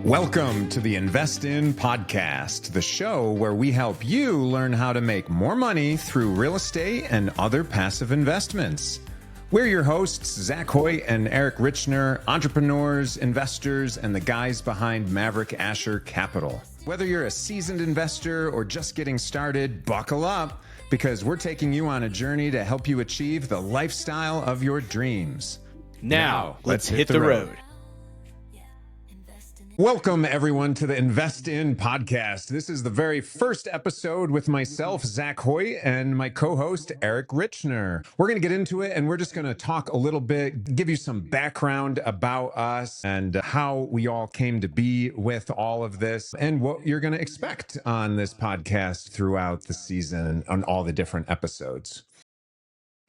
Welcome to the InvestIN podcast, the show where we help you learn how to make more money through real estate and other passive investments. We're your hosts, Zach Hoyt and Eric Richner, entrepreneurs, investors, and the guys behind Maverick Capital. Whether you're a seasoned investor or just getting started, buckle up because we're taking you on a journey to help you achieve the lifestyle of your dreams. Now let's hit the road. Welcome, everyone, to the InvestIN podcast. This is the very first episode with myself, Zach Hoyt, and my co-host, Eric Richner. We're going to get into it, and we're just going to talk a little bit, give you some background about us and how we all came to be with all of this and what you're going to expect on this podcast throughout the season on all the different episodes.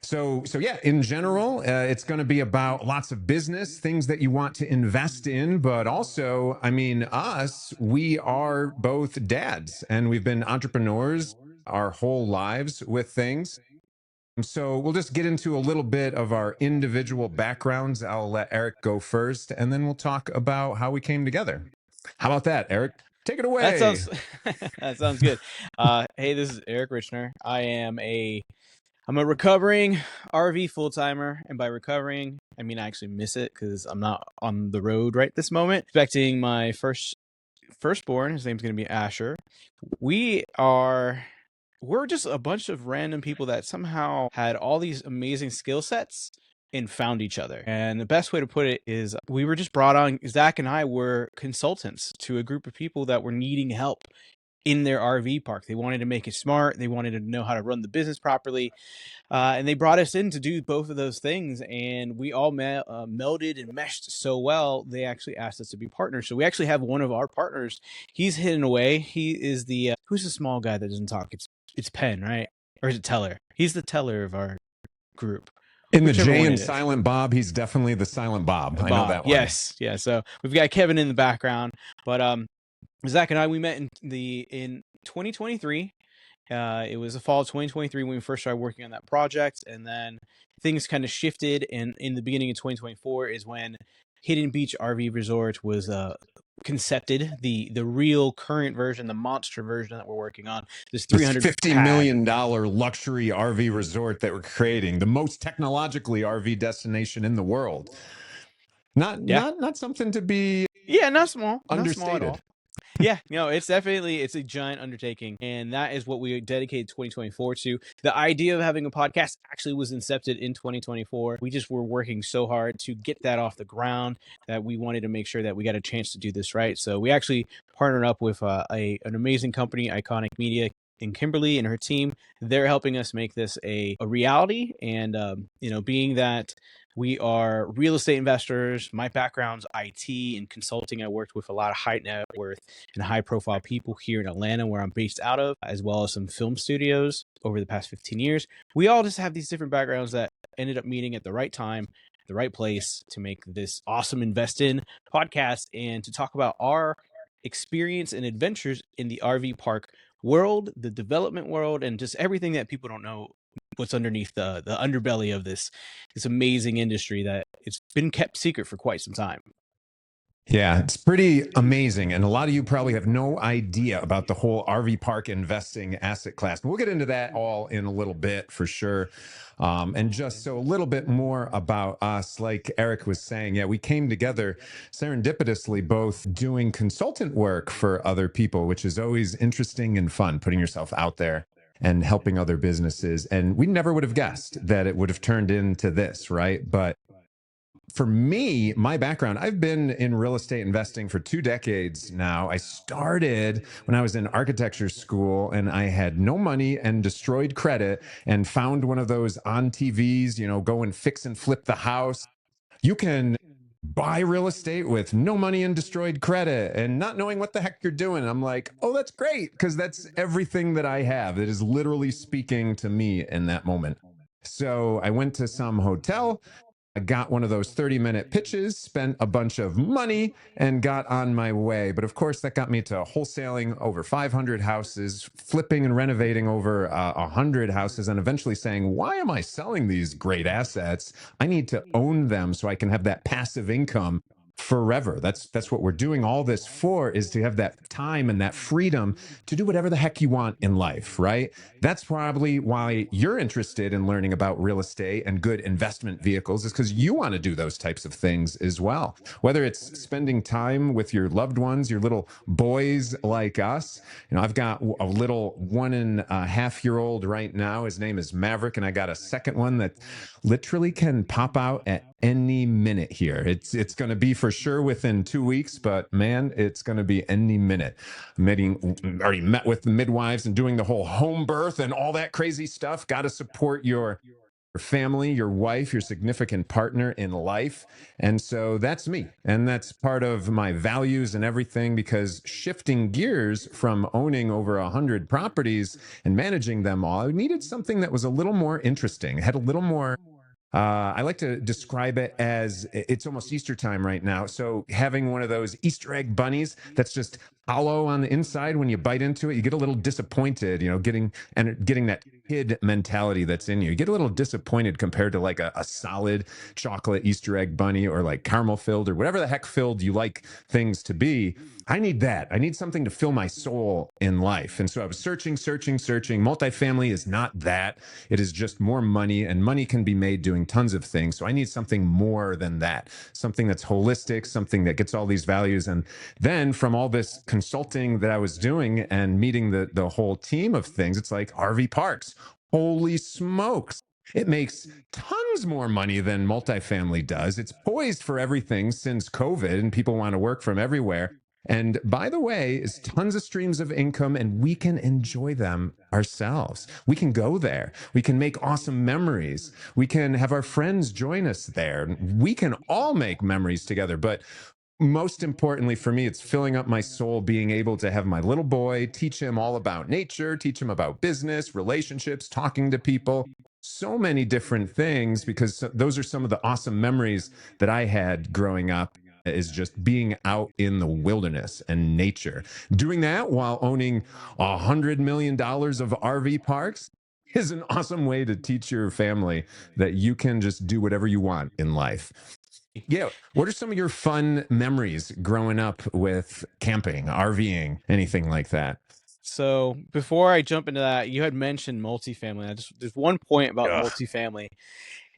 So yeah, in general, it's going to be about lots of business, things that you want to invest in, but also, we are both dads and we've been entrepreneurs our whole lives with things. So we'll just get into a little bit of our individual backgrounds. I'll let Eric go first, and then we'll talk about how we came together. How about that, Eric? Take it away. That sounds good. Hey, this is Eric Richner. I'm a recovering RV full-timer, and by recovering, I mean I actually miss it because I'm not on the road right this moment. Expecting my firstborn. His name's going to be Asher. We're just a bunch of random people that somehow had all these amazing skill sets and found each other. And the best way to put it is we were just brought on. Zach and I were consultants to a group of people that were needing help in their RV park. They wanted to make it smart. They wanted to know how to run the business properly. And they brought us in to do both of those things. And we all melded and meshed so well, they actually asked us to be partners. So we actually have one of our partners. He's hidden away. He is the, who's the small guy that doesn't talk? It's Penn, right? Or is it Teller? He's the Teller of our group. In the Jay and Silent Bob, he's definitely the Silent Bob. I know that one. Yes. Yeah. So we've got Kevin in the background, but, Zach and I, we met in 2023. It was the fall of 2023 when we first started working on that project, and then things kind of shifted. And in the beginning of 2024 is when Hidden Beach RV Resort was concepted, the real current version, the monster version that we're working on. This $350 million luxury RV resort that we're creating, the most technologically RV destination in the world. Not something to be not small, understated. Not small at all. Yeah, it's a giant undertaking, and that is what we dedicated 2024 to. The idea of having a podcast actually was incepted in 2024. We just were working so hard to get that off the ground that we wanted to make sure that we got a chance to do this right. So we actually partnered up with an amazing company, Iconic Media, in Kimberly and her team. They're helping us make this a reality, and being that we are real estate investors. My background's IT and consulting. I worked with a lot of high net worth and high profile people here in Atlanta, where I'm based out of, as well as some film studios over the past 15 years. We all just have these different backgrounds that ended up meeting at the right time, the right place to make this awesome InvestIN podcast and to talk about our experience and adventures in the RV park world, the development world, and just everything that people don't know what's underneath the underbelly of this amazing industry that it's been kept secret for quite some time. Yeah, it's pretty amazing. And a lot of you probably have no idea about the whole RV park investing asset class. We'll get into that all in a little bit for sure. And just so a little bit more about us, like Eric was saying, we came together serendipitously, both doing consultant work for other people, which is always interesting and fun, putting yourself out there and helping other businesses. And we never would have guessed that it would have turned into this, right? But for me, my background, I've been in real estate investing for 2 decades now. I started when I was in architecture school and I had no money and destroyed credit and found one of those on TVs, go and fix and flip the house. You can buy real estate with no money and destroyed credit and not knowing what the heck you're doing. I'm like, oh, that's great, because that's everything that I have. That is literally speaking to me in that moment. So I went to some hotel. I got one of those 30-minute pitches, spent a bunch of money, and got on my way. But of course, that got me to wholesaling over 500 houses, flipping and renovating over 100 houses, and eventually saying, why am I selling these great assets? I need to own them so I can have that passive income forever. That's what we're doing all this for, is to have that time and that freedom to do whatever the heck you want in life, right? That's probably why you're interested in learning about real estate and good investment vehicles, is because you want to do those types of things as well. Whether it's spending time with your loved ones, your little boys like us. I've got a little 1.5-year-old right now. His name is Maverick, and I got a second one that literally can pop out at any minute here. It's going to be for sure within 2 weeks, but man, it's going to be any minute. Already met with the midwives and doing the whole home birth and all that crazy stuff. Got to support your family, your wife, your significant partner in life. And so that's me. And that's part of my values and everything, because shifting gears from owning over 100 properties and managing them all, I needed something that was a little more interesting, had a little more. I like to describe it as it's almost Easter time right now. So having one of those Easter egg bunnies that's just hollow on the inside, when you bite into it, you get a little disappointed, getting that kid mentality that's in you. You get a little disappointed compared to like a solid chocolate Easter egg bunny, or like caramel filled, or whatever the heck filled you like things to be. I need that. I need something to fill my soul in life. And so I was searching. Multifamily is not that. It is just more money, and money can be made doing tons of things. So I need something more than that, something that's holistic, something that gets all these values. And then from all this consulting that I was doing and meeting the whole team of things, it's like RV parks. Holy smokes. It makes tons more money than multifamily does. It's poised for everything since COVID, and people want to work from everywhere. And by the way, is tons of streams of income, and we can enjoy them ourselves. We can go there. We can make awesome memories. We can have our friends join us there. We can all make memories together. But most importantly for me, it's filling up my soul, being able to have my little boy, teach him all about nature, teach him about business, relationships, talking to people, so many different things, because those are some of the awesome memories that I had growing up, is just being out in the wilderness and nature. Doing that while owning $100 million of RV parks is an awesome way to teach your family that you can just do whatever you want in life. Yeah. What are some of your fun memories growing up with camping, RVing, anything like that? So before I jump into that, you had mentioned multifamily. There's one point about Ugh. multifamily.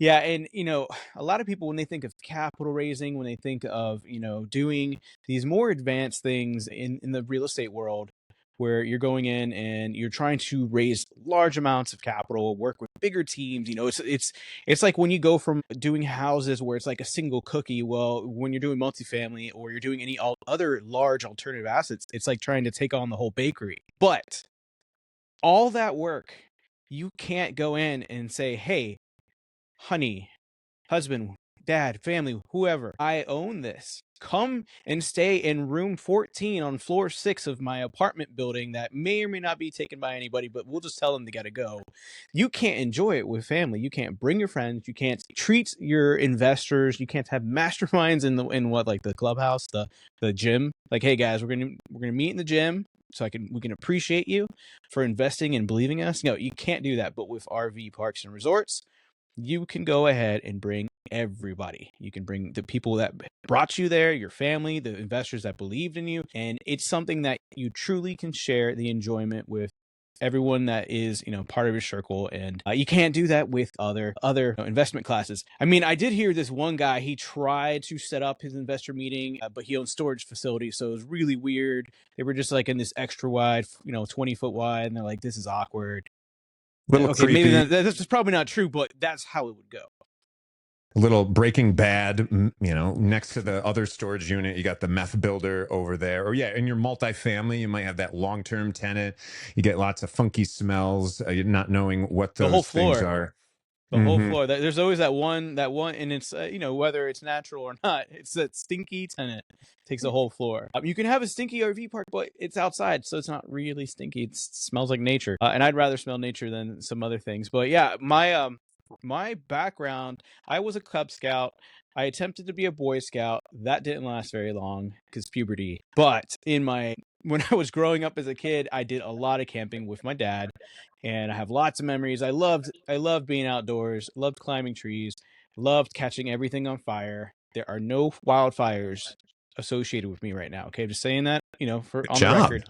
Yeah, and a lot of people, when they think of capital raising, when they think of doing these more advanced things in the real estate world, where you're going in and you're trying to raise large amounts of capital, work with bigger teams. It's like when you go from doing houses where it's like a single cookie. Well, when you're doing multifamily or you're doing any other large alternative assets, it's like trying to take on the whole bakery. But all that work, you can't go in and say, "Hey, honey, husband, dad, family, whoever, I own this. Come and stay in room 14 on floor 6 of my apartment building that may or may not be taken by anybody, but we'll just tell them they got to go." You can't enjoy it with family. You can't bring your friends. You can't treat your investors. You can't have masterminds in what, like the clubhouse, the gym. Like, "Hey guys, we're gonna meet in the gym so we can appreciate you for investing and believing in us." No, you can't do that. But with RV parks and resorts, you can go ahead and bring everybody. You can bring the people that brought you there, your family, the investors that believed in you, and it's something that you truly can share the enjoyment with everyone that is part of your circle. And you can't do that with other investment classes. I mean, I did hear this one guy, he tried to set up his investor meeting, but he owns storage facilities, so it was really weird. They were just like in this extra wide 20-foot wide, and they're like, "This is awkward." Little Okay, maybe creepy. this is probably not true, but that's how it would go. Little Breaking Bad, next to the other storage unit, you got the meth builder over there. Or yeah, in your multifamily, you might have that long-term tenant. You get lots of funky smells, you're not knowing what The whole those things floor. are. The whole Hmm. floor. There's always that one, and it's whether it's natural or not, it's that stinky tenant takes the whole floor. You can have a stinky RV park, but it's outside, so it's not really stinky. It smells like nature, and I'd rather smell nature than some other things. But yeah, my background, I was a Cub Scout. I attempted to be a Boy Scout. That didn't last very long because puberty. But when I was growing up as a kid, I did a lot of camping with my dad, and I have lots of memories. I loved being outdoors, loved climbing trees, loved catching everything on fire. There are no wildfires associated with me right now. Okay, just saying that, for Good on the job. record,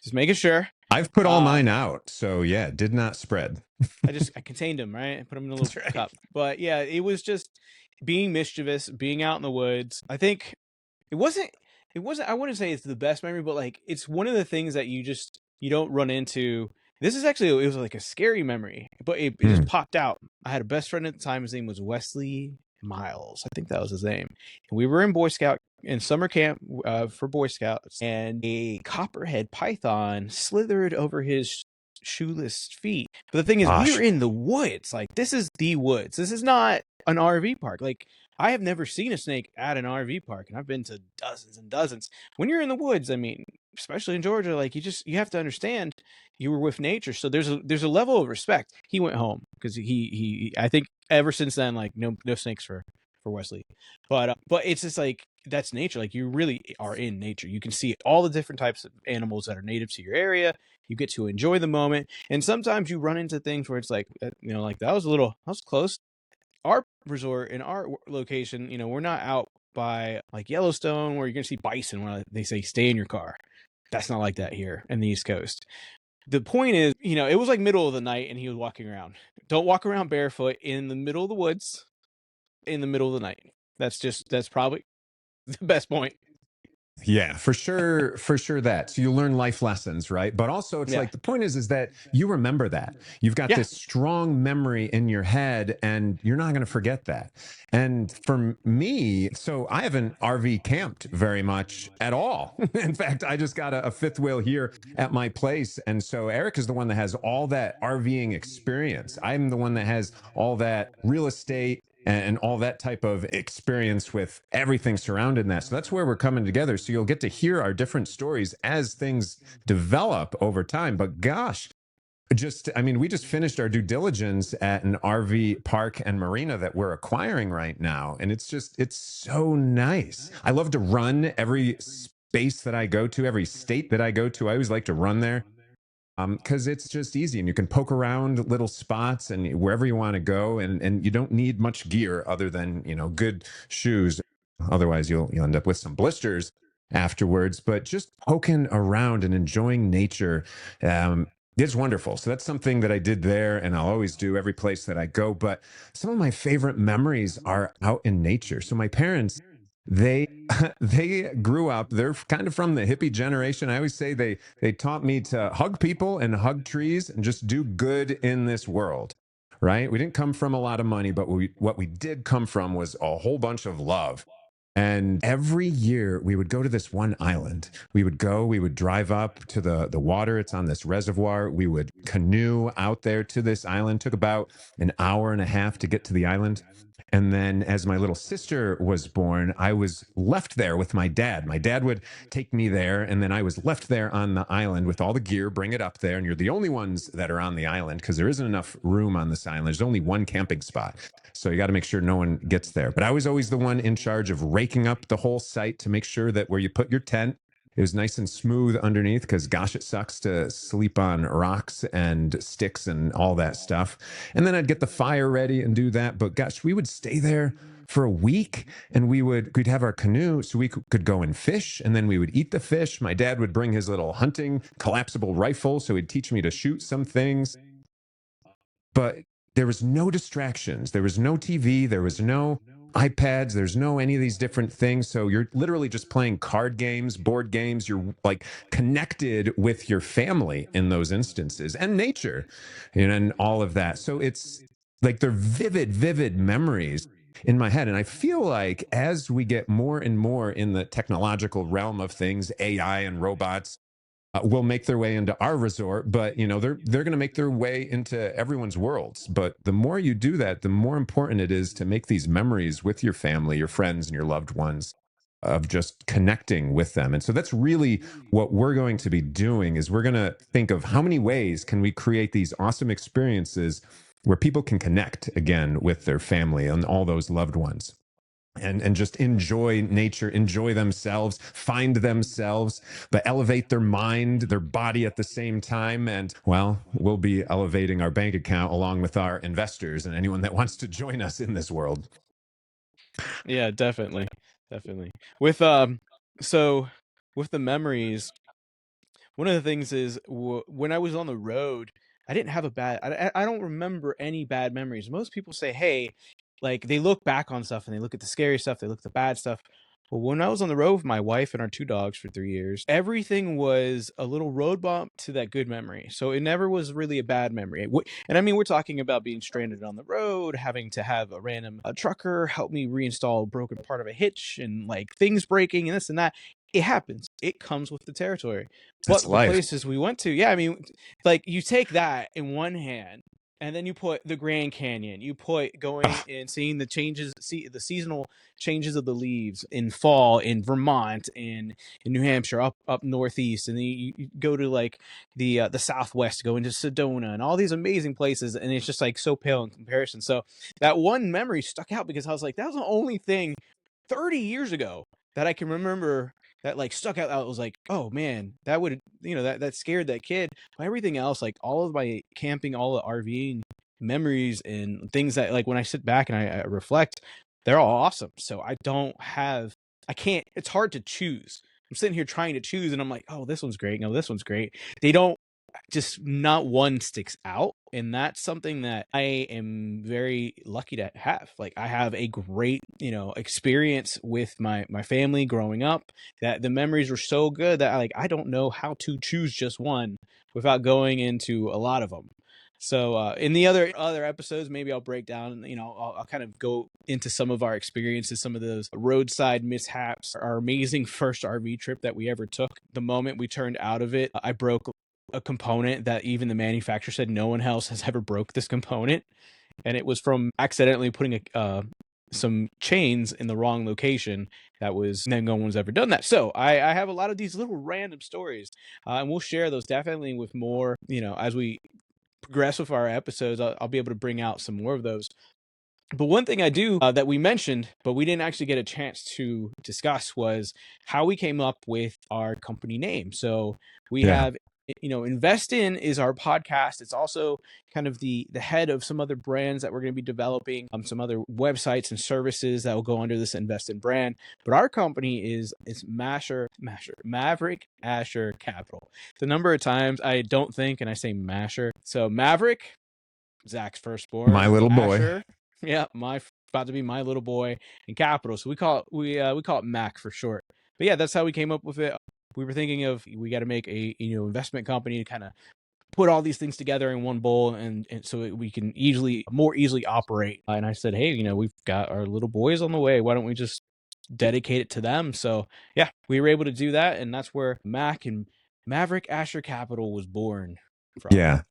just making sure. I've put all mine out, so yeah, did not spread. I contained them, right? I put them in a That's little right. cup. But yeah, it was just being mischievous, being out in the woods. I think it wasn't. I wouldn't say it's the best memory, but like it's one of the things that you don't run into. This is actually it was like a scary memory, but it just popped out. I had a best friend at the time. His name was Wesley Miles. I think that was his name. And we were in Boy Scout in summer camp for Boy Scouts, and a copperhead python slithered over his shoeless feet. But the thing is, we Gosh. were in the woods. Like this is the woods. This is not an RV park. Like I have never seen a snake at an RV park, and I've been to dozens and dozens. When you're in the woods, I mean, especially in Georgia, like you have to understand you were with nature. So there's a level of respect. He went home because he I think ever since then, like no snakes for Wesley. But it's just like that's nature. Like you really are in nature. You can see all the different types of animals that are native to your area. You get to enjoy the moment, and sometimes you run into things where it's like, like that was close. Our resort in our location, we're not out by like Yellowstone where you're gonna see bison when they say stay in your car. That's not like that here in the East Coast. The point is, it was like middle of the night and he was walking around. Don't walk around barefoot in the middle of the woods in the middle of the night. That's probably the best point. Yeah, for sure that. So you learn life lessons, right? But also it's Yeah. like the point is that you remember that. You've got Yeah. this strong memory in your head and you're not going to forget that. And for me, so I haven't RV camped very much at all. In fact, I just got a fifth wheel here at my place. And so Eric is the one that has all that RVing experience. I'm the one that has all that real estate and all that type of experience with everything surrounding that. So that's where we're coming together. So you'll get to hear our different stories as things develop over time. But gosh, we just finished our due diligence at an RV park and marina that we're acquiring right now. And it's so nice. I love to run every space that I go to, every state that I go to. I always like to run there because it's just easy and you can poke around little spots and wherever you want to go, and you don't need much gear other than good shoes. Otherwise, you'll end up with some blisters afterwards. But just poking around and enjoying nature. It's wonderful. So that's something that I did there, and I'll always do every place that I go. But some of my favorite memories are out in nature. So my parents, they they grew up, they're kind of from the hippie generation. I always say they taught me to hug people and hug trees and just do good in this world, right? We didn't come from a lot of money, but what we did come from was a whole bunch of love. And every year we would go to this one island. We would drive up to the water. It's on this reservoir. We would canoe out there to this island. Took about an hour and a half to get to the island. And then as my little sister was born, I was left there with my dad. My dad would take me there, and then I was left there on the island with all the gear, bring it up there, and you're the only ones that are on the island because there isn't enough room on this island. There's only one camping spot. So you got to make sure no one gets there. But I was always the one in charge of raking up the whole site to make sure that where you put your tent, it was nice and smooth underneath because gosh, it sucks to sleep on rocks and sticks and all that stuff. And then I'd get the fire ready and do that. But gosh, we would stay there for a week and we'd have our canoe so we could go and fish, and then we would eat the fish. My dad would bring his little hunting collapsible rifle, so he'd teach me to shoot some things. But there was no distractions. There was no TV. There was no iPads. There's no any of these different things. So you're literally just playing card games, board games. You're like connected with your family in those instances and nature, and all of that. So it's like they're vivid memories in my head. And I feel like as we get more and more in the technological realm of things, AI and robots, will make their way into our resort, but they're going to make their way into everyone's worlds. But the more you do that, the more important it is to make these memories with your family, your friends, and your loved ones, of just connecting with them. And so that's really what we're going to be doing, is we're going to think of how many ways can we create these awesome experiences where people can connect again with their family and all those loved ones. And just enjoy nature, enjoy themselves, find themselves, but elevate their mind, their body at the same time. And well, we'll be elevating our bank account along with our investors and anyone that wants to join us in this world. Yeah, definitely. Definitely. With so with the memories, one of the things is when I was on the road, I didn't have a bad I don't remember any bad memories. Most people say, "Hey," like they look back on stuff and they look at the scary stuff, they look at the bad stuff. But when I was on the road with my wife and our 2 dogs for 3 years, everything was a little road bump to that good memory. So it never was really a bad memory. And I mean, we're talking about being stranded on the road, having to have a random trucker help me reinstall a broken part of a hitch and like things breaking and this and that. It happens. It comes with the territory. That's But the life. places we went to, yeah, I mean, like you take that in one hand, and then you put the Grand Canyon. You put going Oh, and seeing the changes, see the seasonal changes of the leaves in fall in Vermont, in New Hampshire, up northeast, and then you go to like the Southwest, go into Sedona, and all these amazing places, and it's just like so pale in comparison. So that one memory stuck out because I was like, that was the only thing 30 years ago that I can remember that like stuck out. I was like, oh man, that would, that scared that kid. But everything else, like all of my camping, all the RVing memories and things that like when I sit back and I reflect, they're all awesome. So I can't, it's hard to choose. I'm sitting here trying to choose and I'm like, oh, this one's great. No, this one's great. They don't, just not one sticks out, and that's something that I am very lucky to have. Like I have a great experience with my family growing up, that the memories were so good that I don't know how to choose just one without going into a lot of them. So in the other episodes, maybe I'll break down, I'll kind of go into some of our experiences, some of those roadside mishaps, our amazing first RV trip that we ever took. The moment we turned out of it, I broke a component that even the manufacturer said no one else has ever broke this component, and it was from accidentally putting some chains in the wrong location. That was, no one's ever done that. So I have a lot of these little random stories, and we'll share those definitely with more, as we progress with our episodes. I'll be able to bring out some more of those. But one thing I do that we mentioned, but we didn't actually get a chance to discuss, was how we came up with our company name. So we yeah. have, InvestIN is our podcast. It's also kind of the head of some other brands that we're going to be developing, some other websites and services that will go under this InvestIN brand. But our company is Maverick Asher Capital. The number of times I don't think and I say Masher. So Maverick, Zach's My firstborn, little boy. Asher. Yeah, about to be my little boy, in capital. So we call it Mac for short. But yeah, that's how we came up with it. We were thinking of, we got to make a investment company to kind of put all these things together in one bowl, and so we can more easily operate. And I said, hey, we've got our little boys on the way. Why don't we just dedicate it to them? So yeah, we were able to do that, and that's where Mac and Maverick Asher Capital was born from. Yeah.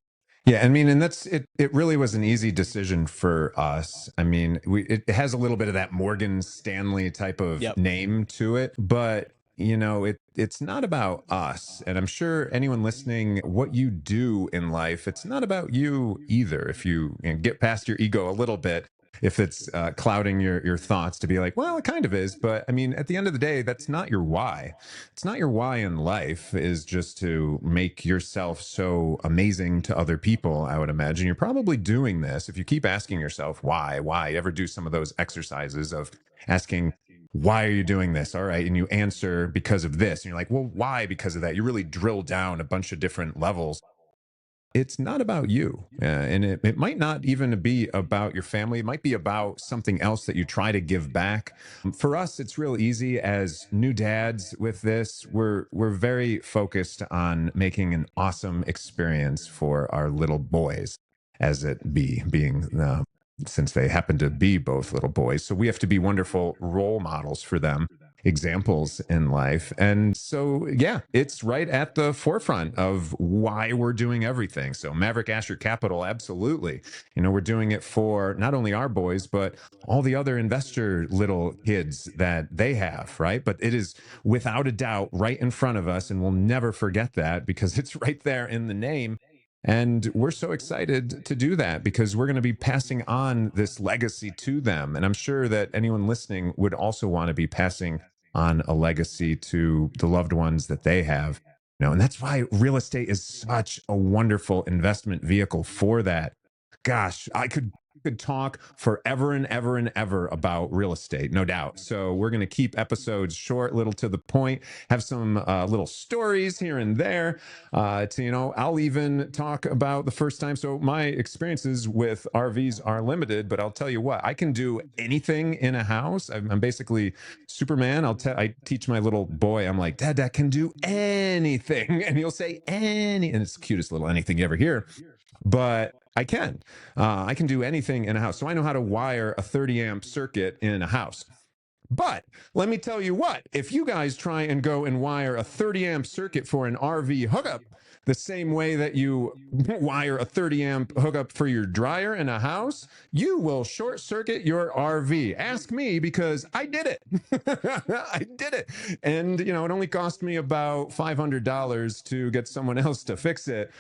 Yeah, I mean, and that's it. It really was an easy decision for us. I mean, it has a little bit of that Morgan Stanley type of Yep. name to it, but it's not about us. And I'm sure anyone listening, what you do in life, it's not about you either. If you get past your ego a little bit, if it's clouding your thoughts, to be like, well, it kind of is, but I mean, at the end of the day, that's not your why. It's not your why in life, is just to make yourself so amazing to other people. I would imagine you're probably doing this if you keep asking yourself why, ever do some of those exercises of asking, why are you doing this? All right. And you answer, because of this. And you're like, well, why? Because of that. You really drill down a bunch of different levels. It's not about you. And it might not even be about your family. It might be about something else that you try to give back. For us, it's real easy as new dads with this. We're very focused on making an awesome experience for our little boys, as it being since they happen to be both little boys. So we have to be wonderful role models for them, examples in life. And so, yeah, it's right at the forefront of why we're doing everything. So, Maverick Asher Capital, absolutely. We're doing it for not only our boys, but all the other investor little kids that they have, right? But it is without a doubt right in front of us. And we'll never forget that, because it's right there in the name. And we're so excited to do that, because we're going to be passing on this legacy to them. And I'm sure that anyone listening would also want to be passing on a legacy to the loved ones that they have. And that's why real estate is such a wonderful investment vehicle for that. Gosh, could talk forever and ever and ever about real estate, no doubt. So we're going to keep episodes short, little to the point, have some little stories here and there. I'll even talk about the first time. So my experiences with RVs are limited, but I'll tell you what, I can do anything in a house. I'm basically Superman. I teach my little boy, I'm like, Dad, that can do anything. And he'll say any, and it's the cutest little anything you ever hear. But I can. I can do anything in a house. So I know how to wire a 30 amp circuit in a house. But let me tell you what, if you guys try and go and wire a 30 amp circuit for an RV hookup, the same way that you wire a 30 amp hookup for your dryer in a house, you will short circuit your RV. Ask me, because I did it. I did it. And, it only cost me about $500 to get someone else to fix it.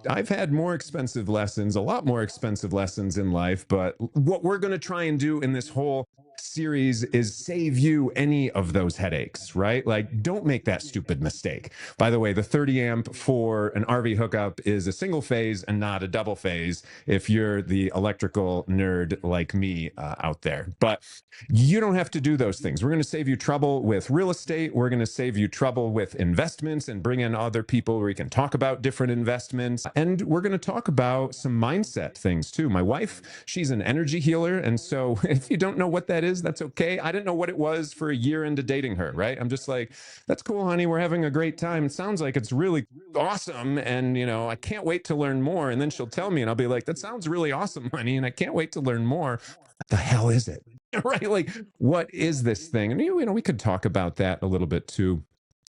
I've had more expensive lessons, a lot more expensive lessons in life, but what we're going to try and do in this whole series is save you any of those headaches, right? Like, don't make that stupid mistake. By the way, the 30 amp for an RV hookup is a single phase and not a double phase if you're the electrical nerd like me out there. But you don't have to do those things. We're going to save you trouble with real estate. We're going to save you trouble with investments and bring in other people where you can talk about different investments. And we're going to talk about some mindset things too. My wife, she's an energy healer. And so if you don't know what that is, that's okay. I didn't know what it was for a year into dating her, right? I'm just like, that's cool, honey. We're having a great time. It sounds like it's really awesome. And, I can't wait to learn more. And then she'll tell me and I'll be like, that sounds really awesome, honey. And I can't wait to learn more. What the hell is it? Right? Like, what is this thing? And, we could talk about that a little bit too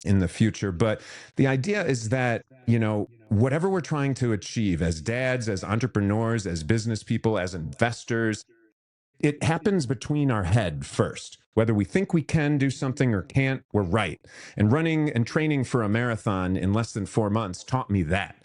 in the future. But the idea is that, whatever we're trying to achieve as dads, as entrepreneurs, as business people, as investors, it happens between our head first. Whether we think we can do something or can't, we're right. And running and training for a marathon in less than 4 months taught me that.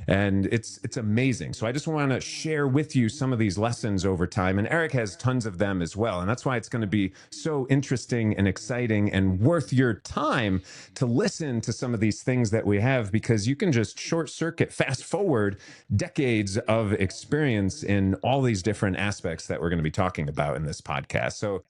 And it's amazing. So I just want to share with you some of these lessons over time. And Eric has tons of them as well. And that's why it's going to be so interesting and exciting and worth your time to listen to some of these things that we have, because you can just short circuit, fast forward decades of experience in all these different aspects that we're going to be talking about in this podcast. So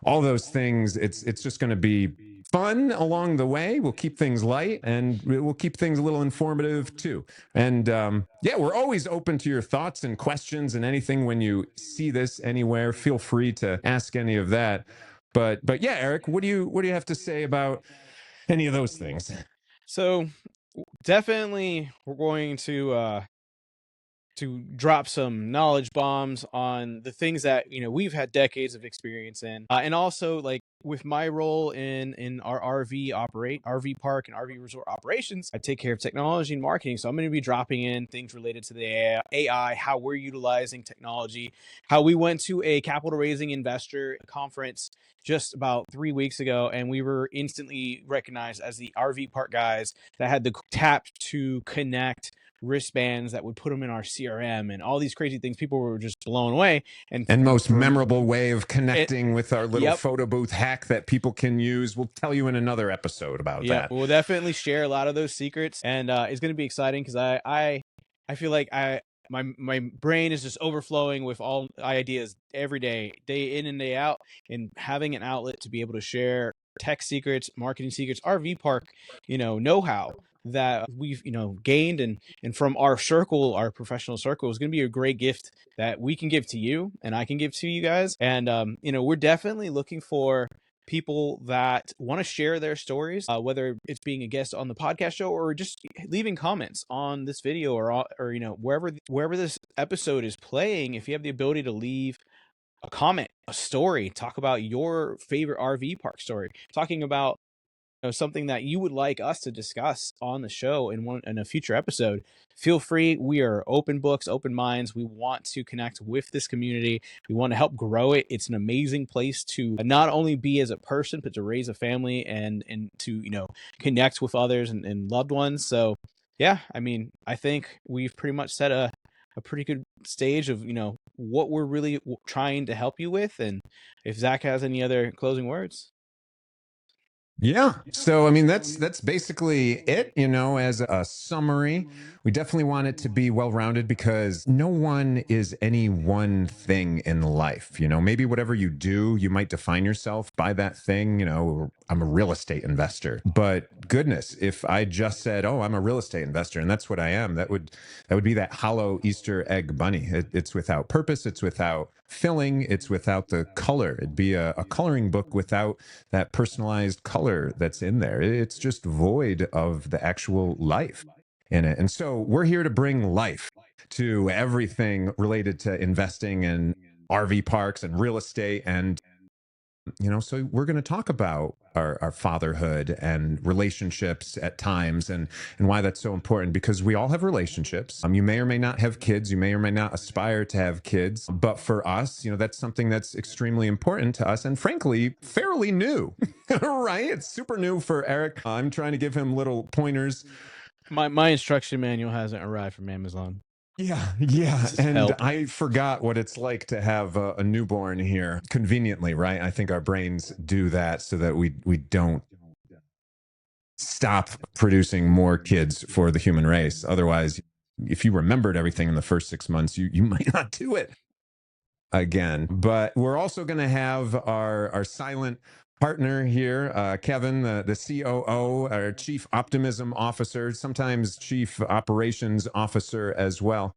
all those things, it's just going to be fun along the way. We'll keep things light and we'll keep things a little informative too. And we're always open to your thoughts and questions and anything. When you see this anywhere, feel free to ask any of that. But yeah, Eric, what do you have to say about any of those things? So definitely we're going to drop some knowledge bombs on the things that we've had decades of experience in, and also, like, with my role in our RV park and RV resort operations, I take care of technology and marketing. So I'm going to be dropping in things related to the AI, how we're utilizing technology, how we went to a capital raising investor conference just about 3 weeks ago, and we were instantly recognized as the RV park guys that had the tap to connect wristbands that would put them in our CRM and all these crazy things. People were just blown away. And most memorable way of connecting with our little photo booth hack that people can use. We'll tell you in another episode about that. We'll definitely share a lot of those secrets, and it's going to be exciting because I feel like my brain is just overflowing with all ideas every day in and day out, and having an outlet to be able to share tech secrets, marketing secrets, RV park, know-how that we've gained and from our professional circle, is going to be a great gift that we can give to you and I can give to you guys. And we're definitely looking for people that want to share their stories, whether it's being a guest on the podcast show or just leaving comments on this video or wherever this episode is playing. If you have the ability to leave a comment, a story, talk about your favorite RV park story, talking about something that you would like us to discuss on the show in a future episode, feel free. We are open books, open minds. We want to connect with this community. We want to help grow it. It's an amazing place to not only be as a person, but to raise a family and to connect with others and loved ones. So yeah, I think we've pretty much set a pretty good stage of what we're really trying to help you with. And if Zach has any other closing words. Yeah. So, I mean, that's basically it, as a summary. We definitely want it to be well-rounded because no one is any one thing in life. Maybe whatever you do, you might define yourself by that thing. I'm a real estate investor. But goodness, if I just said, "Oh, I'm a real estate investor," and that's what I am, that would be that hollow Easter egg bunny. It's without purpose, it's without filling, it's without the color. It'd be a coloring book without that personalized color that's in there. It's just void of the actual life in it. And so we're here to bring life to everything related to investing in RV parks and real estate. And so we're going to talk about our fatherhood and relationships at times, and why that's so important, because we all have relationships. You may or may not have kids, you may or may not aspire to have kids, but for us, that's something that's extremely important to us, and frankly fairly new. Right, it's super new for Eric. I'm trying to give him little pointers. My instruction manual hasn't arrived from Amazon. Yeah. This is And help. I forgot what it's like to have a newborn here conveniently, right? I think our brains do that so that we don't stop producing more kids for the human race. Otherwise, if you remembered everything in the first 6 months, you might not do it again. But we're also going to have our silent partner here, Kevin, the COO, our Chief Optimism Officer, sometimes Chief Operations Officer as well,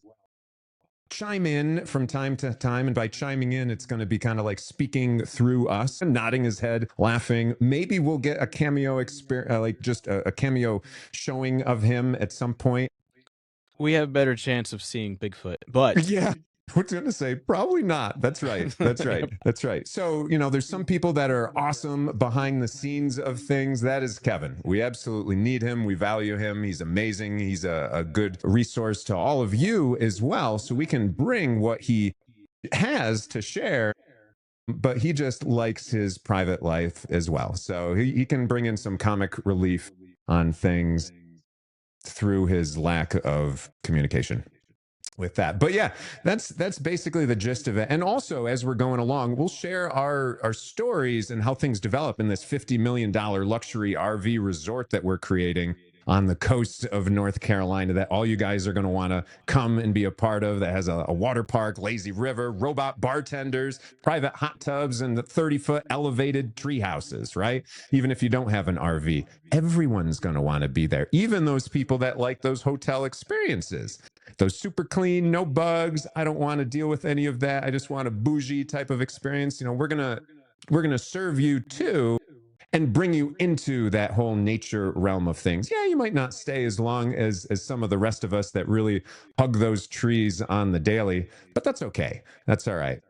chime in from time to time. And by chiming in, it's going to be kind of like speaking through us, nodding his head, laughing. Maybe we'll get a cameo experience, like just a cameo showing of him at some point. We have a better chance of seeing Bigfoot, but Yeah. I was going to say, probably not. That's right. That's right. That's right. So, there's some people that are awesome behind the scenes of things. That is Kevin. We absolutely need him. We value him. He's amazing. He's a good resource to all of you as well. So we can bring what he has to share, but he just likes his private life as well. So he can bring in some comic relief on things through his lack of communication with that. But yeah, that's basically the gist of it. And also, as we're going along, we'll share our stories and how things develop in this $50 million luxury RV resort that we're creating on the coast of North Carolina, that all you guys are going to want to come and be a part of, that has a water park, lazy river, robot bartenders, private hot tubs, and the 30-foot elevated tree houses, right? Even if you don't have an RV, everyone's going to want to be there. Even those people that like those hotel experiences, those super clean, no bugs. I don't want to deal with any of that. I just want a bougie type of experience. We're gonna serve you too, and bring you into that whole nature realm of things. Yeah, you might not stay as long as some of the rest of us that really hug those trees on the daily, but that's okay. That's all right.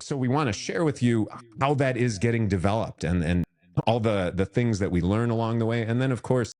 So we want to share with you how that is getting developed, and all the things that we learn along the way, and then of course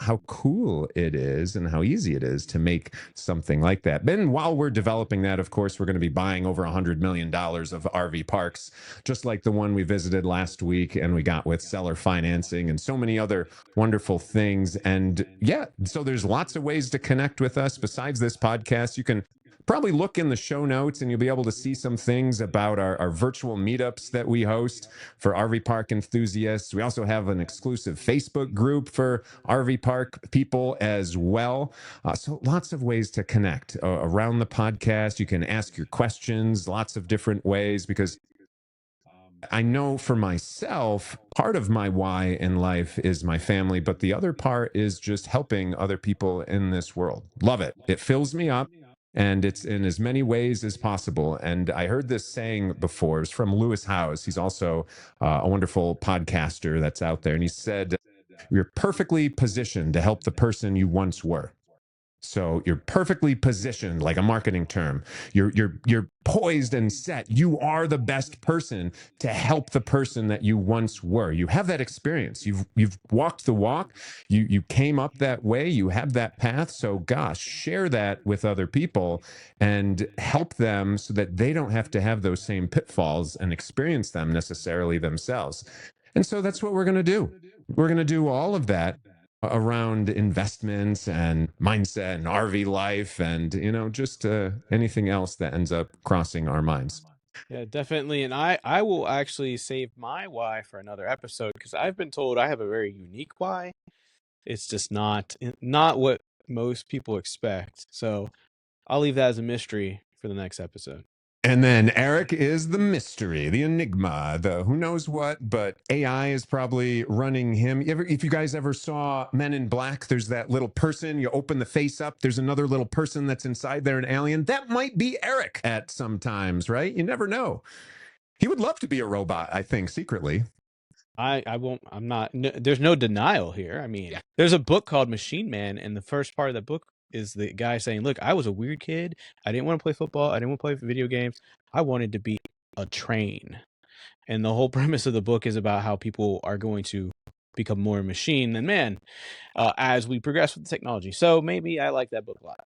how cool it is and how easy it is to make something like that. Then while we're developing that, of course, we're going to be buying over $100 million of RV parks, just like the one we visited last week and we got with seller financing and so many other wonderful things. And yeah, so there's lots of ways to connect with us besides this podcast. You can probably look in the show notes and you'll be able to see some things about our virtual meetups that we host for RV park enthusiasts. We also have an exclusive Facebook group for RV park people as well. So lots of ways to connect around the podcast. You can ask your questions lots of different ways, because I know for myself, part of my why in life is my family, but the other part is just helping other people in this world. Love it. It fills me up, and it's in as many ways as possible. And I heard this saying before. It's from Lewis Howes. He's also a wonderful podcaster that's out there. And he said, "You're perfectly positioned to help the person you once were." So you're perfectly positioned, like a marketing term. You're poised and set. You are the best person to help the person that you once were. You have that experience. You've walked the walk. You came up that way. You have that path. So gosh, share that with other people and help them so that they don't have to have those same pitfalls and experience them necessarily themselves. And so that's what we're going to do. We're going to do all of that around investments and mindset and RV life and, just anything else that ends up crossing our minds. Yeah, definitely. And I will actually save my why for another episode because I've been told I have a very unique why. It's just not what most people expect. So I'll leave that as a mystery for the next episode. And then Eric is the mystery, the enigma, the who knows what, but AI is probably running him. If you guys ever saw Men in Black, there's that little person, you open the face up, there's another little person that's inside there, an alien. That might be Eric at some times, right? You never know. He would love to be a robot, I think, secretly. I won't, I'm not, no, there's no denial here. I mean, there's a book called Machine Man, and the first part of that book is the guy saying, look, I was a weird kid. I didn't want to play football. I didn't want to play video games. I wanted to be a train. And the whole premise of the book is about how people are going to become more machine than man as we progress with the technology. So maybe I like that book a lot.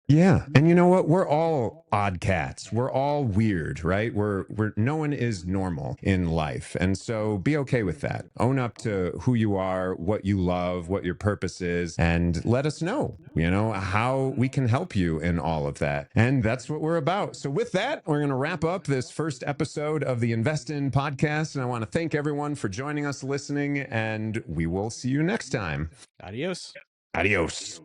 Yeah. And you know what? We're all odd cats. We're all weird, right? We're no one is normal in life. And so be okay with that. Own up to who you are, what you love, what your purpose is, and let us know, how we can help you in all of that. And that's what we're about. So with that, we're going to wrap up this first episode of the InvestIN podcast. And I want to thank everyone for joining us, listening, and we will see you next time. Adios. Adios.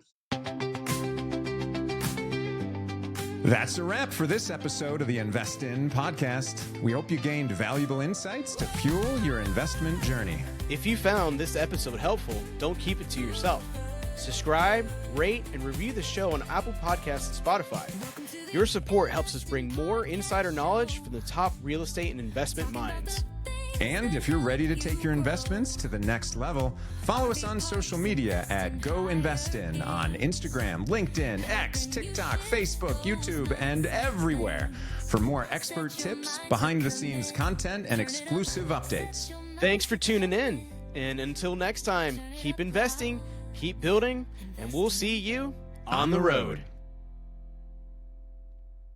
That's a wrap for this episode of the InvestIN podcast. We hope you gained valuable insights to fuel your investment journey. If you found this episode helpful, don't keep it to yourself. Subscribe, rate, and review the show on Apple Podcasts and Spotify. Your support helps us bring more insider knowledge from the top real estate and investment minds. And if you're ready to take your investments to the next level, follow us on social media at GoInvestIn on Instagram, LinkedIn, X, TikTok, Facebook, YouTube, and everywhere for more expert tips, behind-the-scenes content, and exclusive updates. Thanks for tuning in. And until next time, keep investing, keep building, and we'll see you on the road.